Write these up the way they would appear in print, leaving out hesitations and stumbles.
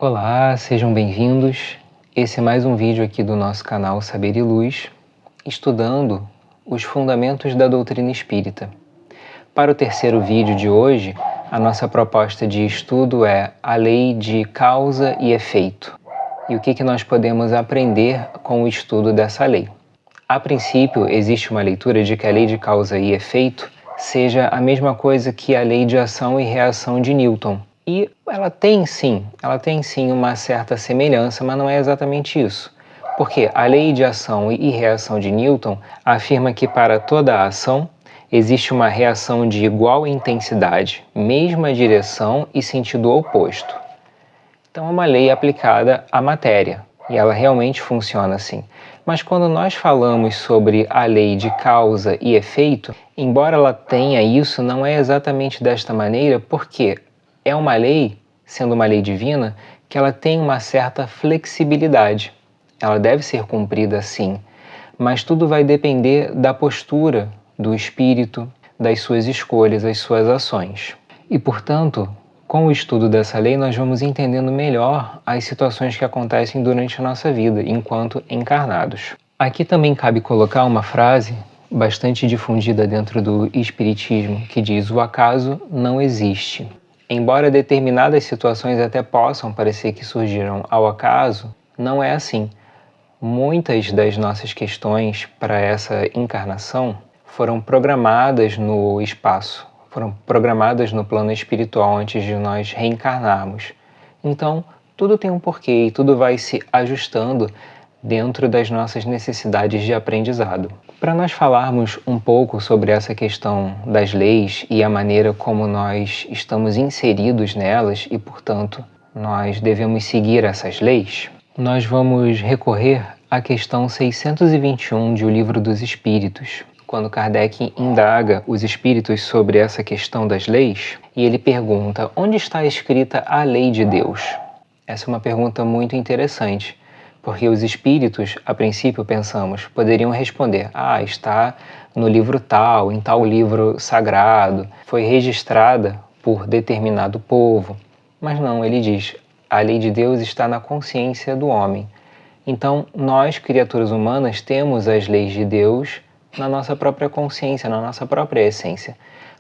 Olá, sejam bem-vindos. Esse é mais um vídeo aqui do nosso canal Saber e Luz, estudando os fundamentos da doutrina espírita. Para o terceiro vídeo de hoje, a nossa proposta de estudo é a lei de causa e efeito. E o que nós podemos aprender com o estudo dessa lei? A princípio, existe uma leitura de que a lei de causa e efeito seja a mesma coisa que a lei de ação e reação de Newton. E ela tem sim uma certa semelhança, mas não é exatamente isso. Porque a lei de ação e reação de Newton afirma que para toda a ação existe uma reação de igual intensidade, mesma direção e sentido oposto. Então é uma lei aplicada à matéria, e ela realmente funciona assim. Mas quando nós falamos sobre a lei de causa e efeito, embora ela tenha isso, não é exatamente desta maneira, porque é uma lei, sendo uma lei divina, que ela tem uma certa flexibilidade. Ela deve ser cumprida assim, mas tudo vai depender da postura do espírito, das suas escolhas, das suas ações. E, portanto, com o estudo dessa lei, nós vamos entendendo melhor as situações que acontecem durante a nossa vida, enquanto encarnados. Aqui também cabe colocar uma frase bastante difundida dentro do Espiritismo, que diz: o acaso não existe. Embora determinadas situações até possam parecer que surgiram ao acaso, não é assim. Muitas das nossas questões para essa encarnação foram programadas no espaço, foram programadas no plano espiritual antes de nós reencarnarmos. Então, tudo tem um porquê e tudo vai se ajustando dentro das nossas necessidades de aprendizado. Para nós falarmos um pouco sobre essa questão das leis e a maneira como nós estamos inseridos nelas e, portanto, nós devemos seguir essas leis, nós vamos recorrer à questão 621 de O Livro dos Espíritos, quando Kardec indaga os espíritos sobre essa questão das leis, e ele pergunta: onde está escrita a lei de Deus? Essa é uma pergunta muito interessante, porque os espíritos, a princípio pensamos, poderiam responder: está no livro tal, em tal livro sagrado, foi registrada por determinado povo. Mas não, ele diz: a lei de Deus está na consciência do homem. Então, nós, criaturas humanas, temos as leis de Deus na nossa própria consciência, na nossa própria essência.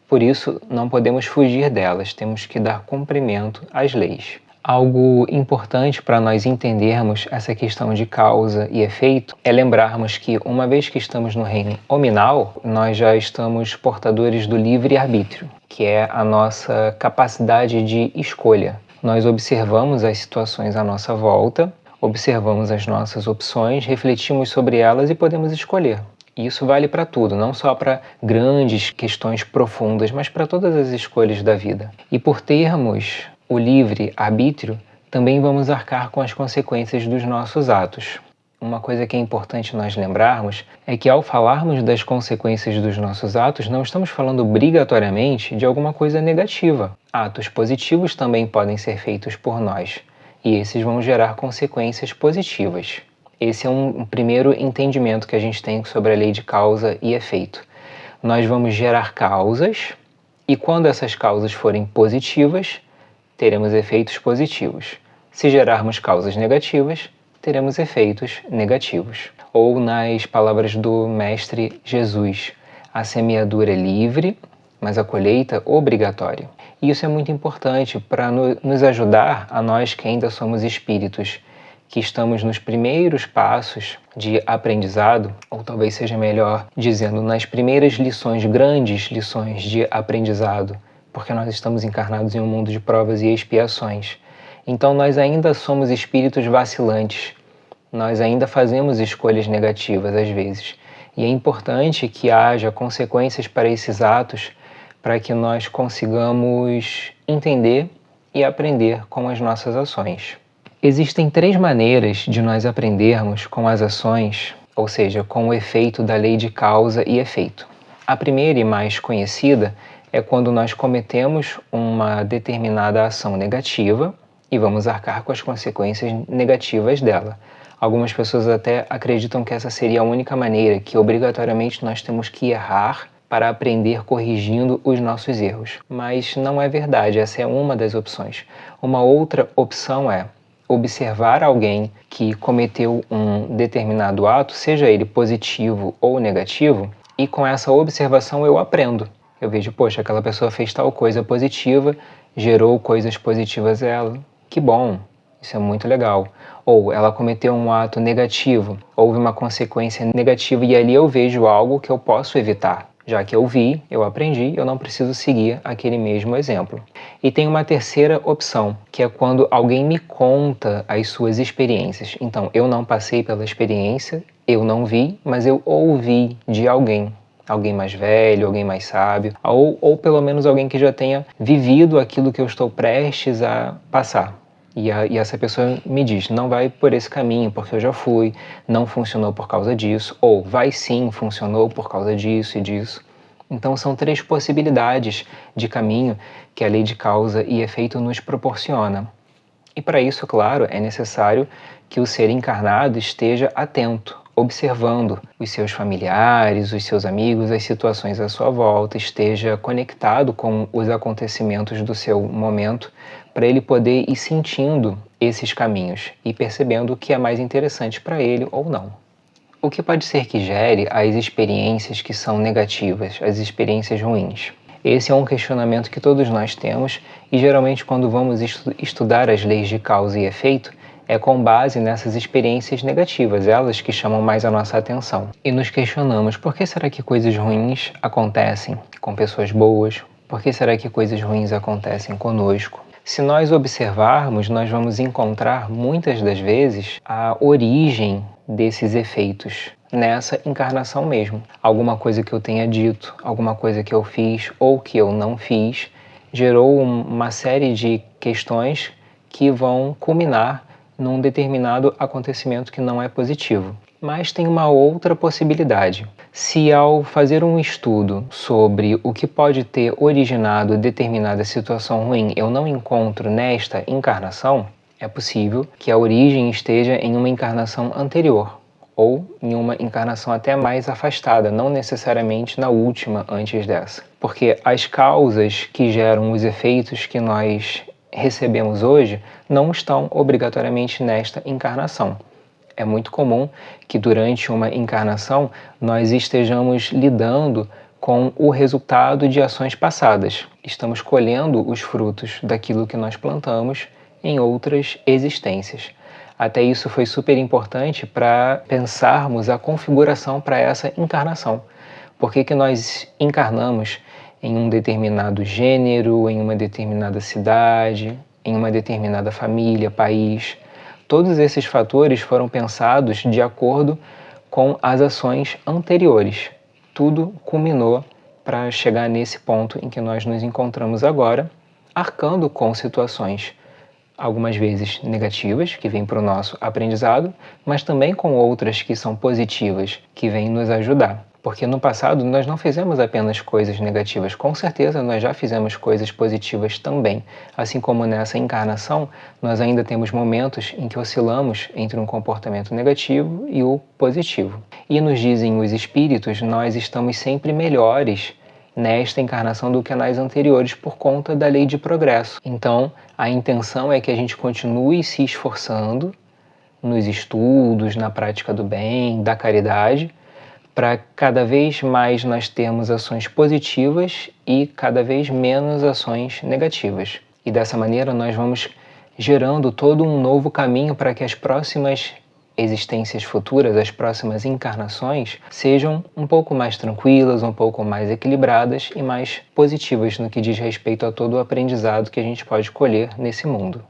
Por isso, não podemos fugir delas, temos que dar cumprimento às leis. Algo importante para nós entendermos essa questão de causa e efeito é lembrarmos que, uma vez que estamos no reino hominal, nós já estamos portadores do livre-arbítrio, que é a nossa capacidade de escolha. Nós observamos as situações à nossa volta, observamos as nossas opções, refletimos sobre elas e podemos escolher. E isso vale para tudo, não só para grandes questões profundas, mas para todas as escolhas da vida. E por termos o livre-arbítrio, também vamos arcar com as consequências dos nossos atos. Uma coisa que é importante nós lembrarmos é que, ao falarmos das consequências dos nossos atos, não estamos falando obrigatoriamente de alguma coisa negativa. Atos positivos também podem ser feitos por nós, e esses vão gerar consequências positivas. Esse é um primeiro entendimento que a gente tem sobre a lei de causa e efeito. Nós vamos gerar causas, e quando essas causas forem positivas, teremos efeitos positivos. Se gerarmos causas negativas, teremos efeitos negativos. Ou, nas palavras do Mestre Jesus, a semeadura é livre, mas a colheita obrigatória. E isso é muito importante para nos ajudar, a nós que ainda somos espíritos, que estamos nos primeiros passos de aprendizado, ou talvez seja melhor dizendo, nas primeiras lições, grandes lições de aprendizado, porque nós estamos encarnados em um mundo de provas e expiações. Então nós ainda somos espíritos vacilantes, nós ainda fazemos escolhas negativas às vezes, e é importante que haja consequências para esses atos, para que nós consigamos entender e aprender com as nossas ações. Existem 3 maneiras de nós aprendermos com as ações, ou seja, com o efeito da lei de causa e efeito. A primeira e mais conhecida é quando nós cometemos uma determinada ação negativa e vamos arcar com as consequências negativas dela. Algumas pessoas até acreditam que essa seria a única maneira, que obrigatoriamente nós temos que errar para aprender corrigindo os nossos erros. Mas não é verdade, essa é uma das opções. Uma outra opção é: observar alguém que cometeu um determinado ato, seja ele positivo ou negativo, e com essa observação eu aprendo. Eu vejo, poxa, aquela pessoa fez tal coisa positiva, gerou coisas positivas a ela. Que bom, isso é muito legal. Ou ela cometeu um ato negativo, houve uma consequência negativa e ali eu vejo algo que eu posso evitar. Já que eu vi, eu aprendi, eu não preciso seguir aquele mesmo exemplo. E tem uma terceira opção, que é quando alguém me conta as suas experiências. Então, eu não passei pela experiência, eu não vi, mas eu ouvi de alguém. Alguém mais velho, alguém mais sábio, ou pelo menos alguém que já tenha vivido aquilo que eu estou prestes a passar. E essa pessoa me diz, não vai por esse caminho, porque eu já fui, não funcionou por causa disso, ou vai sim, funcionou por causa disso e disso. Então são 3 possibilidades de caminho que a lei de causa e efeito nos proporciona. E para isso, claro, é necessário que o ser encarnado esteja atento, observando os seus familiares, os seus amigos, as situações à sua volta, esteja conectado com os acontecimentos do seu momento, para ele poder ir sentindo esses caminhos e percebendo o que é mais interessante para ele ou não. O que pode ser que gere as experiências que são negativas, as experiências ruins? Esse é um questionamento que todos nós temos e geralmente quando vamos estudar as leis de causa e efeito é com base nessas experiências negativas, elas que chamam mais a nossa atenção. E nos questionamos, por que será que coisas ruins acontecem com pessoas boas? Por que será que coisas ruins acontecem conosco? Se nós observarmos, nós vamos encontrar muitas das vezes a origem desses efeitos nessa encarnação mesmo. Alguma coisa que eu tenha dito, alguma coisa que eu fiz ou que eu não fiz, gerou uma série de questões que vão culminar num determinado acontecimento que não é positivo. Mas tem uma outra possibilidade. Se ao fazer um estudo sobre o que pode ter originado determinada situação ruim eu não encontro nesta encarnação, é possível que a origem esteja em uma encarnação anterior ou em uma encarnação até mais afastada, não necessariamente na última antes dessa. Porque as causas que geram os efeitos que nós recebemos hoje não estão obrigatoriamente nesta encarnação. É muito comum que durante uma encarnação nós estejamos lidando com o resultado de ações passadas. Estamos colhendo os frutos daquilo que nós plantamos em outras existências. Até isso foi super importante para pensarmos a configuração para essa encarnação. Por que nós encarnamos em um determinado gênero, em uma determinada cidade, em uma determinada família, país? Todos esses fatores foram pensados de acordo com as ações anteriores. Tudo culminou para chegar nesse ponto em que nós nos encontramos agora, arcando com situações algumas vezes negativas, que vêm para o nosso aprendizado, mas também com outras que são positivas, que vêm nos ajudar. Porque no passado nós não fizemos apenas coisas negativas, com certeza nós já fizemos coisas positivas também. Assim como nessa encarnação, nós ainda temos momentos em que oscilamos entre um comportamento negativo e o positivo. E nos dizem os espíritos, nós estamos sempre melhores nesta encarnação do que nas anteriores por conta da lei de progresso. Então, a intenção é que a gente continue se esforçando nos estudos, na prática do bem, da caridade, para cada vez mais nós termos ações positivas e cada vez menos ações negativas. E dessa maneira nós vamos gerando todo um novo caminho para que as próximas existências futuras, as próximas encarnações, sejam um pouco mais tranquilas, um pouco mais equilibradas e mais positivas no que diz respeito a todo o aprendizado que a gente pode colher nesse mundo.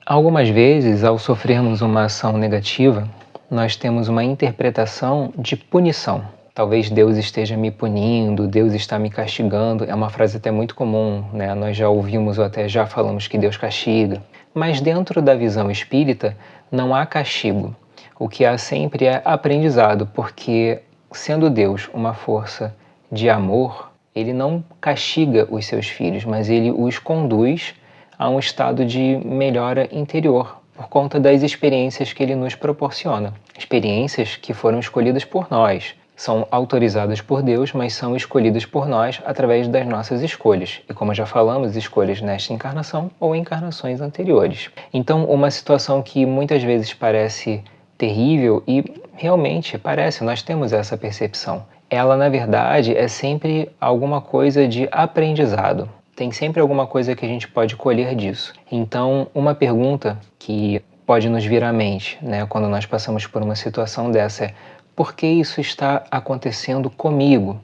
Algumas vezes, ao sofrermos uma ação negativa, nós temos uma interpretação de punição. Talvez Deus esteja me punindo, Deus está me castigando. É uma frase até muito comum, né? Nós já ouvimos ou até já falamos que Deus castiga. Mas dentro da visão espírita, não há castigo. O que há sempre é aprendizado, porque sendo Deus uma força de amor, Ele não castiga os seus filhos, mas Ele os conduz a um estado de melhora interior, por conta das experiências que Ele nos proporciona. Experiências que foram escolhidas por nós, são autorizadas por Deus, mas são escolhidas por nós através das nossas escolhas. E como já falamos, escolhas nesta encarnação ou encarnações anteriores. Então, uma situação que muitas vezes parece terrível, e realmente parece, nós temos essa percepção. Ela, na verdade, é sempre alguma coisa de aprendizado. Tem sempre alguma coisa que a gente pode colher disso. Então, uma pergunta que pode nos vir à mente, né, quando nós passamos por uma situação dessa é: por que isso está acontecendo comigo?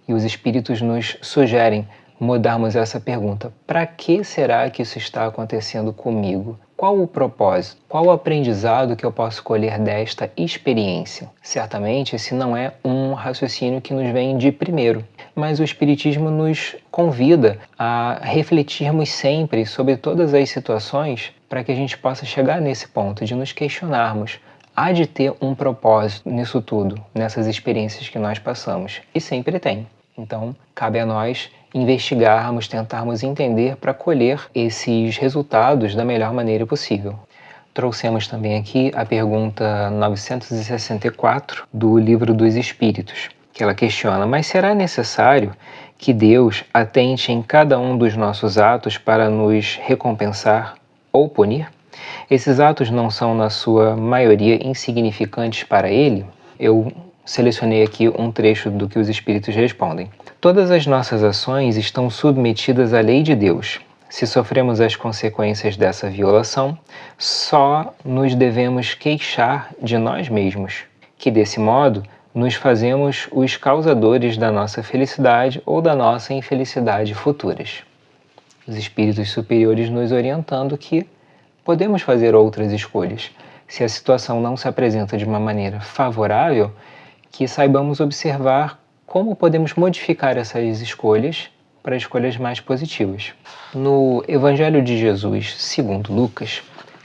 E os espíritos nos sugerem mudarmos essa pergunta. Para que será que isso está acontecendo comigo? Qual o propósito? Qual o aprendizado que eu posso colher desta experiência? Certamente esse não é um raciocínio que nos vem de primeiro, mas o Espiritismo nos convida a refletirmos sempre sobre todas as situações para que a gente possa chegar nesse ponto de nos questionarmos. Há de ter um propósito nisso tudo, nessas experiências que nós passamos, e sempre tem. Então, cabe a nós investigarmos, tentarmos entender para colher esses resultados da melhor maneira possível. Trouxemos também aqui a pergunta 964 do Livro dos Espíritos, que ela questiona: mas será necessário que Deus atente em cada um dos nossos atos para nos recompensar ou punir? Esses atos não são, na sua maioria, insignificantes para Ele? Eu selecionei aqui um trecho do que os Espíritos respondem. Todas as nossas ações estão submetidas à lei de Deus. Se sofremos as consequências dessa violação, só nos devemos queixar de nós mesmos, que desse modo nos fazemos os causadores da nossa felicidade ou da nossa infelicidade futuras. Os espíritos superiores nos orientando que podemos fazer outras escolhas. Se a situação não se apresenta de uma maneira favorável, que saibamos observar como podemos modificar essas escolhas para escolhas mais positivas. No Evangelho de Jesus, segundo Lucas,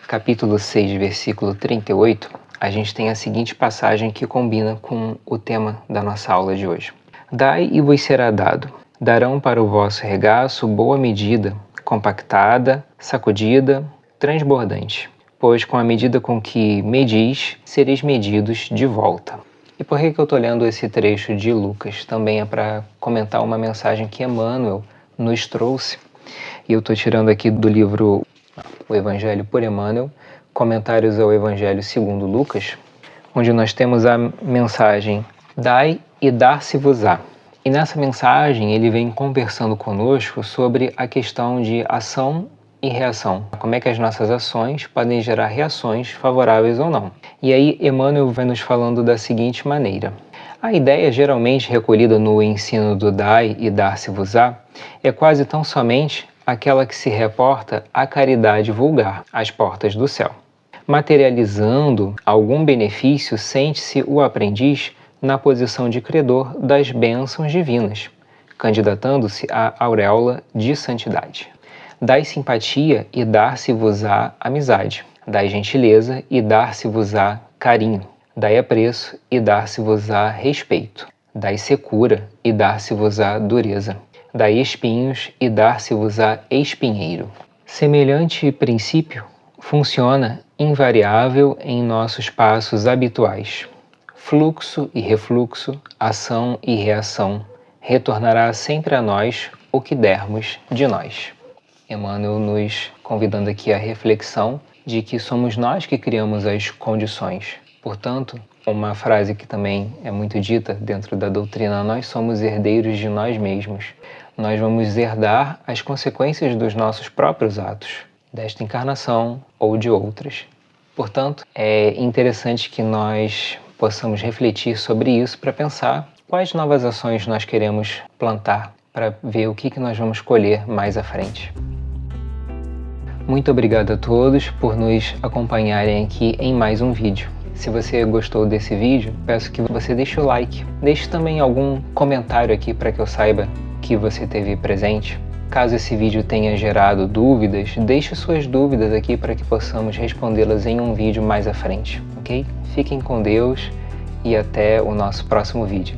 capítulo 6, versículo 38, a gente tem a seguinte passagem que combina com o tema da nossa aula de hoje. Dai e vos será dado. Darão para o vosso regaço boa medida, compactada, sacudida, transbordante. Pois com a medida com que medis, sereis medidos de volta. E por que eu estou lendo esse trecho de Lucas? Também é para comentar uma mensagem que Emmanuel nos trouxe. E eu estou tirando aqui do livro O Evangelho por Emmanuel, Comentários ao Evangelho segundo Lucas, onde nós temos a mensagem: Dai e dar-se-vos-á. E nessa mensagem ele vem conversando conosco sobre a questão de ação e reação. Como é que as nossas ações podem gerar reações favoráveis ou não. E aí Emmanuel vai nos falando da seguinte maneira: a ideia geralmente recolhida no ensino do dai e dar-se-vos-á é quase tão somente aquela que se reporta à caridade vulgar, às portas do céu. Materializando algum benefício, sente-se o aprendiz na posição de credor das bênçãos divinas, candidatando-se à auréola de santidade. Dai simpatia e dar-se-vos-á amizade. Dai gentileza e dar-se-vos-á carinho. Dai apreço e dar-se-vos-á respeito. Dai secura e dar-se-vos-á dureza. Dai espinhos e dar-se-vos-á espinheiro. Semelhante princípio funciona invariável em nossos passos habituais. Fluxo e refluxo, ação e reação, retornará sempre a nós o que dermos de nós. Emmanuel nos convidando aqui à reflexão de que somos nós que criamos as condições. Portanto, uma frase que também é muito dita dentro da doutrina: nós somos herdeiros de nós mesmos. Nós vamos herdar as consequências dos nossos próprios atos, desta encarnação ou de outras. Portanto, é interessante que nós possamos refletir sobre isso para pensar quais novas ações nós queremos plantar para ver o que nós vamos colher mais à frente. Muito obrigado a todos por nos acompanharem aqui em mais um vídeo. Se você gostou desse vídeo, peço que você deixe o like. Deixe também algum comentário aqui para que eu saiba que você esteve presente. Caso esse vídeo tenha gerado dúvidas, deixe suas dúvidas aqui para que possamos respondê-las em um vídeo mais à frente, ok? Fiquem com Deus e até o nosso próximo vídeo.